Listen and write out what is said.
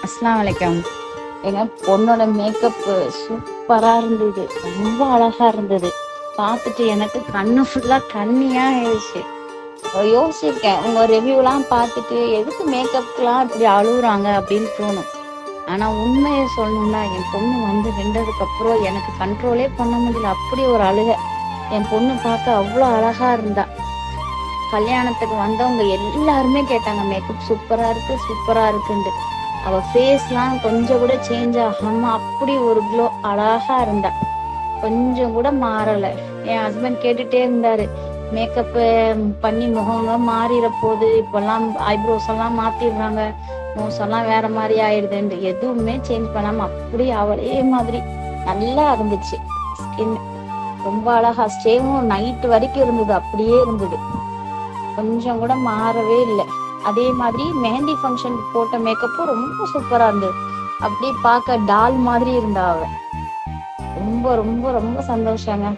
அஸ்ஸலாமு அலைக்கும். எங்க பொண்ணோட மேக்கப் சூப்பரா இருந்தது, ரொம்ப அழகா இருந்தது. பார்த்துட்டு எனக்கு கண்ணு ஃபுல்லா தண்ணியா ஆயிடுச்சு. யோசிச்சிருக்கேன், உங்க ரிவ்யூலாம் பார்த்துட்டு எதுக்கு மேக்கப்லாம் இப்படி அழுகுறாங்க அப்படின்னு தோணும். ஆனா உண்மையை சொல்லணும்னா என் பொண்ணு வந்து நின்றதுக்கு அப்புறம் எனக்கு கண்ட்ரோலே பண்ண முடியல. அப்படி ஒரு அழுக. என் பொண்ணு பார்க்க அவ்வளோ அழகா இருந்தா. கல்யாணத்துக்கு வந்தவங்க எல்லாருமே கேட்டாங்க, மேக்கப் சூப்பரா இருக்கு சூப்பரா இருக்குன்ட்டு. அவ ஃபேஸ்லாம் கொஞ்சம் கூட சேஞ்ச் ஆகாம அப்படி ஒரு க்ளோ, அழகா இருந்தா. கொஞ்சம் கூட மாறல. என் ஹஸ்பண்ட் கேட்டுட்டே இருந்தாரு, மேக்கப் பண்ணி முகங்க மாறிட போகுது, இப்பெல்லாம் ஐப்ரோஸ் எல்லாம் மாத்திடுறாங்க, நோஸ் எல்லாம் வேற மாதிரி ஆயிடுதுன்னு. எதுவுமே சேஞ்ச் பண்ணாம அப்படி அவளே மாதிரி நல்லா இருந்துச்சு. ஸ்கின் ரொம்ப அழகா, ஸ்டேவும் நைட் வரைக்கும் இருந்தது, அப்படியே இருந்தது, கொஞ்சம் கூட மாறவே இல்லை. அதே மாதிரி மெஹந்தி ஃபங்க்ஷனுக்கு போட்ட மேக்கப்பும் ரொம்ப சூப்பரா இருந்தது. அப்படியே பார்க்க டால் மாதிரி இருந்தா அவ. ரொம்ப ரொம்ப ரொம்ப சந்தோஷங்க.